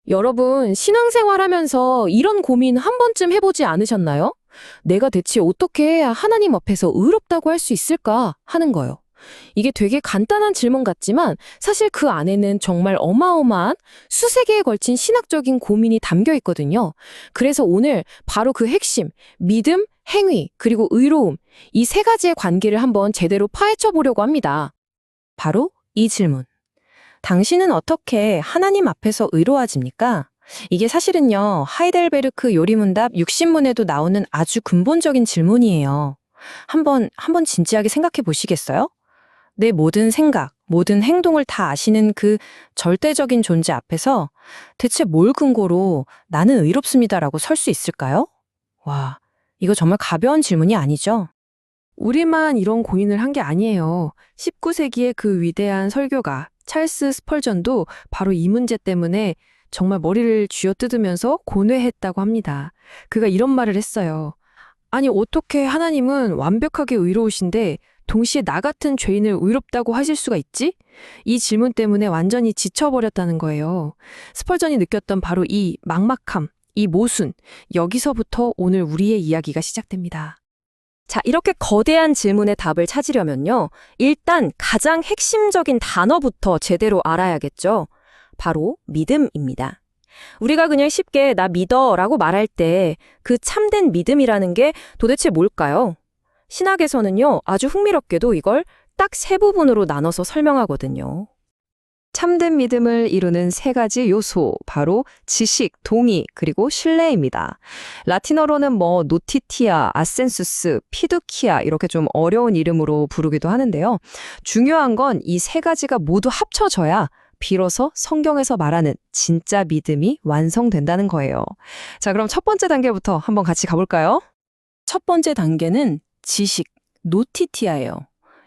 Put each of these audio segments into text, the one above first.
여러분, 신앙생활 하면서 이런 고민 한 번쯤 해보지 않으셨나요? 내가 대체 어떻게 해야 하나님 앞에서 의롭다고 할 수 있을까 하는 거요. 이게 되게 간단한 질문 같지만 사실 그 안에는 정말 어마어마한 수세 개에 걸친 신학적인 고민이 담겨 있거든요. 그래서 오늘 바로 그 핵심, 믿음, 행위, 그리고 의로움, 이 세 가지의 관계를 한번 제대로 파헤쳐 보려고 합니다. 바로 이 질문. 당신은 어떻게 하나님 앞에서 의로워집니까? 이게 사실은요, 하이델베르크 요리문답 60문에도 나오는 아주 근본적인 질문이에요. 한번 진지하게 생각해 보시겠어요? 내 모든 생각, 모든 행동을 다 아시는 그 절대적인 존재 앞에서 대체 뭘 근거로 나는 의롭습니다라고 설 수 있을까요? 와, 이거 정말 가벼운 질문이 아니죠? 우리만 이런 고민을 한 게 아니에요. 19세기의 그 위대한 설교가 찰스 스펄전도 바로 이 문제 때문에 정말 머리를 쥐어뜯으면서 고뇌했다고 합니다. 그가 이런 말을 했어요. 아니, 어떻게 하나님은 완벽하게 의로우신데 동시에 나 같은 죄인을 의롭다고 하실 수가 있지? 이 질문 때문에 완전히 지쳐버렸다는 거예요. 스펄전이 느꼈던 바로 이 막막함, 이 모순, 여기서부터 오늘 우리의 이야기가 시작됩니다. 자, 이렇게 거대한 질문의 답을 찾으려면요. 일단 가장 핵심적인 단어부터 제대로 알아야겠죠. 바로 믿음입니다. 우리가 그냥 쉽게 나 믿어 라고 말할 때 그 참된 믿음이라는 게 도대체 뭘까요? 신학에서는요, 아주 흥미롭게도 이걸 딱 세 부분으로 나눠서 설명하거든요. 참된 믿음을 이루는 세 가지 요소, 바로 지식, 동의, 그리고 신뢰입니다. 라틴어로는 노티티아, 아센수스, 피두키아 이렇게 좀 어려운 이름으로 부르기도 하는데요. 중요한 건 이 세 가지가 모두 합쳐져야 비로소 성경에서 말하는 진짜 믿음이 완성된다는 거예요. 자, 그럼 첫 번째 단계부터 한번 같이 가볼까요? 첫 번째 단계는 지식, 노티티아예요.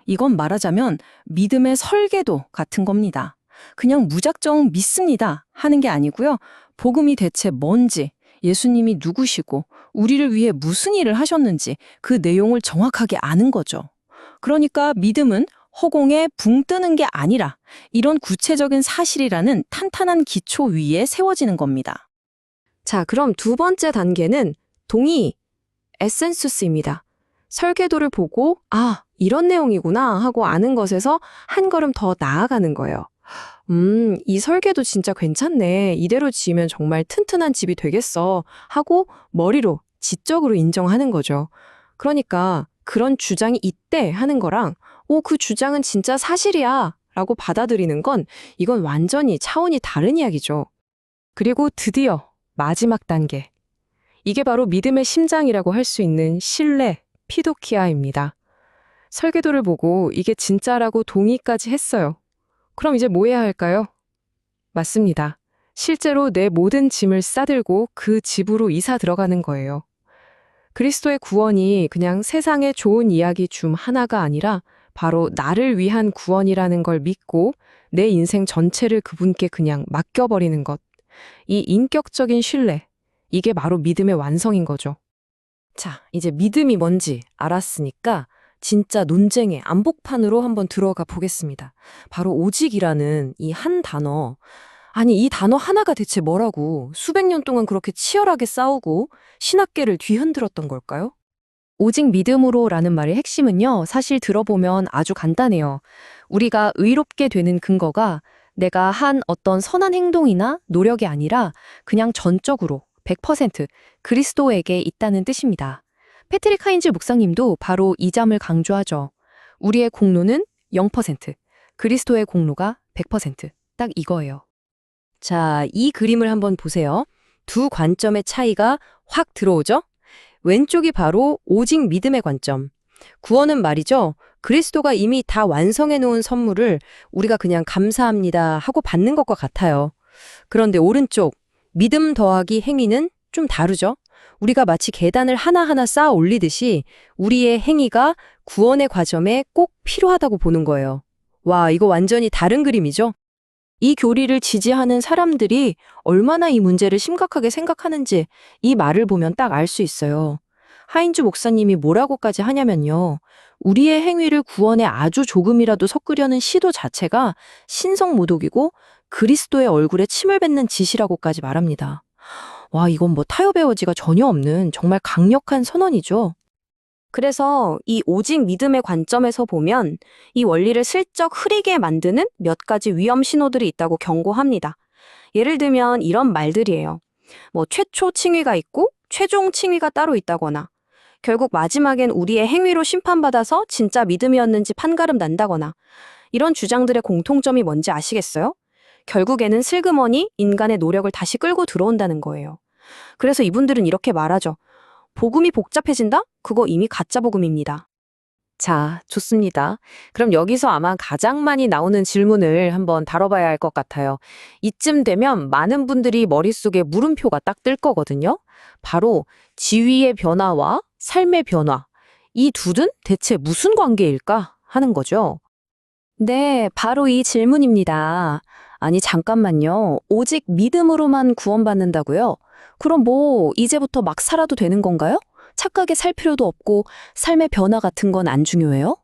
이건 말하자면 믿음의 설계도 같은 겁니다. 그냥 무작정 믿습니다 하는 게 아니고요. 복음이 대체 뭔지, 예수님이 누구시고 우리를 위해 무슨 일을 하셨는지 그 내용을 정확하게 아는 거죠. 그러니까 믿음은 허공에 붕 뜨는 게 아니라 이런 구체적인 사실이라는 탄탄한 기초 위에 세워지는 겁니다. 자, 그럼 두 번째 단계는 동의, 에센수스입니다. 설계도를 보고 이런 내용이구나 하고 아는 것에서 한 걸음 더 나아가는 거예요. 이 설계도 진짜 괜찮네. 이대로 지으면 정말 튼튼한 집이 되겠어. 하고 머리로, 지적으로 인정하는 거죠. 그러니까 그런 주장이 있대 하는 거랑 그 주장은 진짜 사실이야 라고 받아들이는 건 이건 완전히 차원이 다른 이야기죠. 그리고 드디어 마지막 단계. 이게 바로 믿음의 심장이라고 할 수 있는 신뢰, 피도키아입니다. 설계도를 보고 이게 진짜라고 동의까지 했어요. 그럼 이제 뭐 해야 할까요? 맞습니다. 실제로 내 모든 짐을 싸들고 그 집으로 이사 들어가는 거예요. 그리스도의 구원이 그냥 세상의 좋은 이야기 중 하나가 아니라 바로 나를 위한 구원이라는 걸 믿고 내 인생 전체를 그분께 그냥 맡겨버리는 것. 이 인격적인 신뢰, 이게 바로 믿음의 완성인 거죠. 자, 이제 믿음이 뭔지 알았으니까 진짜 논쟁의 안복판으로 한번 들어가 보겠습니다. 바로 오직이라는 이 한 단어. 아니, 이 단어 하나가 대체 뭐라고 수백 년 동안 그렇게 치열하게 싸우고 신학계를 뒤흔들었던 걸까요? 오직 믿음으로라는 말의 핵심은요, 사실 들어보면 아주 간단해요. 우리가 의롭게 되는 근거가 내가 한 어떤 선한 행동이나 노력이 아니라 그냥 전적으로 100% 그리스도에게 있다는 뜻입니다. 패트릭 하인즈 목사님도 바로 이 점을 강조하죠. 우리의 공로는 0%, 그리스도의 공로가 100%, 딱 이거예요. 자, 이 그림을 한번 보세요. 두 관점의 차이가 확 들어오죠? 왼쪽이 바로 오직 믿음의 관점. 구원은 말이죠. 그리스도가 이미 다 완성해 놓은 선물을 우리가 그냥 감사합니다 하고 받는 것과 같아요. 그런데 오른쪽, 믿음 더하기 행위는 좀 다르죠? 우리가 마치 계단을 하나하나 쌓아 올리듯이 우리의 행위가 구원의 과정에 꼭 필요하다고 보는 거예요. 와, 이거 완전히 다른 그림이죠? 이 교리를 지지하는 사람들이 얼마나 이 문제를 심각하게 생각하는지 이 말을 보면 딱 알 수 있어요. 하인즈 목사님이 뭐라고까지 하냐면요. 우리의 행위를 구원에 아주 조금이라도 섞으려는 시도 자체가 신성모독이고 그리스도의 얼굴에 침을 뱉는 짓이라고까지 말합니다. 와, 이건 뭐 타협의 여지가 전혀 없는 정말 강력한 선언이죠. 그래서 이 오직 믿음의 관점에서 보면 이 원리를 슬쩍 흐리게 만드는 몇 가지 위험 신호들이 있다고 경고합니다. 예를 들면 이런 말들이에요. 뭐 최초 칭의가 있고 최종 칭의가 따로 있다거나, 결국 마지막엔 우리의 행위로 심판받아서 진짜 믿음이었는지 판가름 난다거나, 이런 주장들의 공통점이 뭔지 아시겠어요? 결국에는 슬그머니 인간의 노력을 다시 끌고 들어온다는 거예요. 그래서 이분들은 이렇게 말하죠. 복음이 복잡해진다? 그거 이미 가짜 복음입니다. 자, 좋습니다. 그럼 여기서 아마 가장 많이 나오는 질문을 한번 다뤄봐야 할 것 같아요. 이쯤 되면 많은 분들이 머릿속에 물음표가 딱 뜰 거거든요. 바로 지위의 변화와 삶의 변화. 이 둘은 대체 무슨 관계일까 하는 거죠. 네, 바로 이 질문입니다. 아니, 잠깐만요. 오직 믿음으로만 구원받는다고요? 그럼 뭐, 이제부터 막 살아도 되는 건가요? 착하게 살 필요도 없고, 삶의 변화 같은 건 안 중요해요?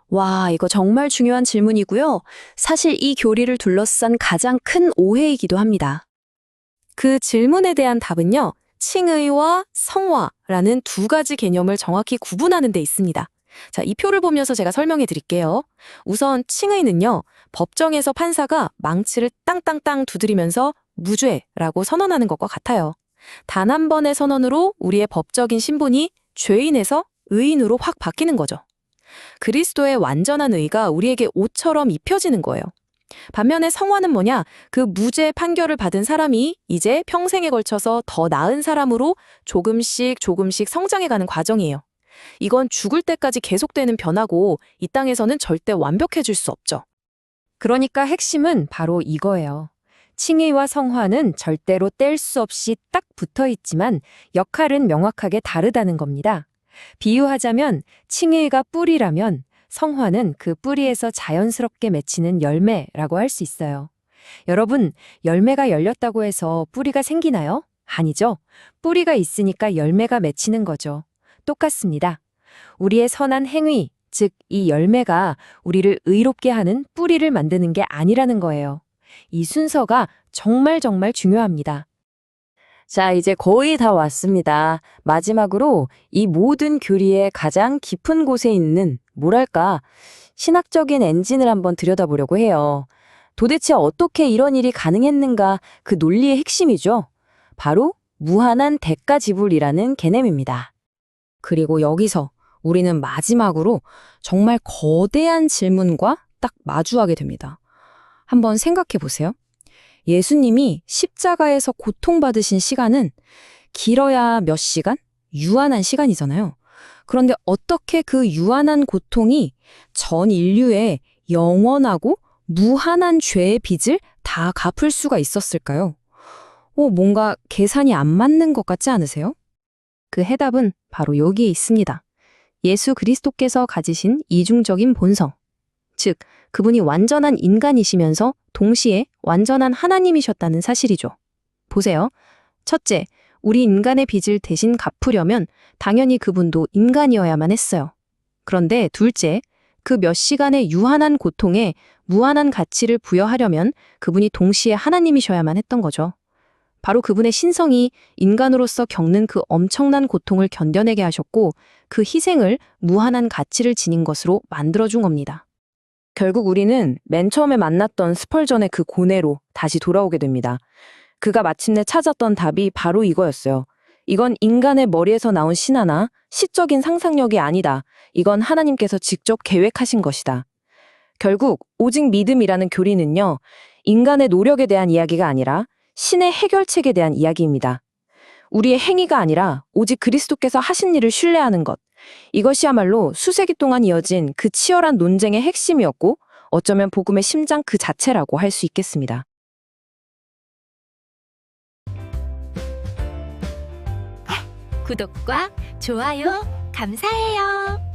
와, 이거 정말 중요한 질문이고요. 사실 이 교리를 둘러싼 가장 큰 오해이기도 합니다. 그 질문에 대한 답은요, 칭의와 성화라는 두 가지 개념을 정확히 구분하는 데 있습니다. 자, 이 표를 보면서 제가 설명해 드릴게요. 우선 칭의는요, 법정에서 판사가 망치를 땅땅땅 두드리면서 무죄라고 선언하는 것과 같아요. 단 한 번의 선언으로 우리의 법적인 신분이 죄인에서 의인으로 확 바뀌는 거죠. 그리스도의 완전한 의가 우리에게 옷처럼 입혀지는 거예요. 반면에 성화는 뭐냐? 그 무죄 판결을 받은 사람이 이제 평생에 걸쳐서 더 나은 사람으로 조금씩 성장해가는 과정이에요. 이건 죽을 때까지 계속되는 변화고 이 땅에서는 절대 완벽해질 수 없죠. 그러니까 핵심은 바로 이거예요. 칭의와 성화는 절대로 뗄 수 없이 딱 붙어 있지만 역할은 명확하게 다르다는 겁니다. 비유하자면 칭의가 뿌리라면 성화는 그 뿌리에서 자연스럽게 맺히는 열매라고 할 수 있어요. 여러분, 열매가 열렸다고 해서 뿌리가 생기나요? 아니죠. 뿌리가 있으니까 열매가 맺히는 거죠. 똑같습니다. 우리의 선한 행위, 즉 이 열매가 우리를 의롭게 하는 뿌리를 만드는 게 아니라는 거예요. 이 순서가 정말 중요합니다. 자, 이제 거의 다 왔습니다. 마지막으로 이 모든 교리의 가장 깊은 곳에 있는, 뭐랄까, 신학적인 엔진을 한번 들여다보려고 해요. 도대체 어떻게 이런 일이 가능했는가, 그 논리의 핵심이죠. 바로 무한한 대가 지불이라는 개념입니다. 그리고 여기서 우리는 마지막으로 정말 거대한 질문과 딱 마주하게 됩니다. 한번 생각해 보세요. 예수님이 십자가에서 고통받으신 시간은 길어야 몇 시간? 유한한 시간이잖아요. 그런데 어떻게 그 유한한 고통이 전 인류의 영원하고 무한한 죄의 빚을 다 갚을 수가 있었을까요? 뭔가 계산이 안 맞는 것 같지 않으세요? 그 해답은 바로 여기에 있습니다. 예수 그리스도께서 가지신 이중적인 본성. 즉, 그분이 완전한 인간이시면서 동시에 완전한 하나님이셨다는 사실이죠. 보세요. 첫째, 우리 인간의 빚을 대신 갚으려면 당연히 그분도 인간이어야만 했어요. 그런데 둘째, 그 몇 시간의 유한한 고통에 무한한 가치를 부여하려면 그분이 동시에 하나님이셔야만 했던 거죠. 바로 그분의 신성이 인간으로서 겪는 그 엄청난 고통을 견뎌내게 하셨고 그 희생을 무한한 가치를 지닌 것으로 만들어준 겁니다. 결국 우리는 맨 처음에 만났던 스펄전의 그 고뇌로 다시 돌아오게 됩니다. 그가 마침내 찾았던 답이 바로 이거였어요. 이건 인간의 머리에서 나온 신화나 시적인 상상력이 아니다. 이건 하나님께서 직접 계획하신 것이다. 결국 오직 믿음이라는 교리는요, 인간의 노력에 대한 이야기가 아니라 신의 해결책에 대한 이야기입니다. 우리의 행위가 아니라 오직 그리스도께서 하신 일을 신뢰하는 것. 이것이야말로 수세기 동안 이어진 그 치열한 논쟁의 핵심이었고 어쩌면 복음의 심장 그 자체라고 할 수 있겠습니다. 구독과 좋아요 감사해요.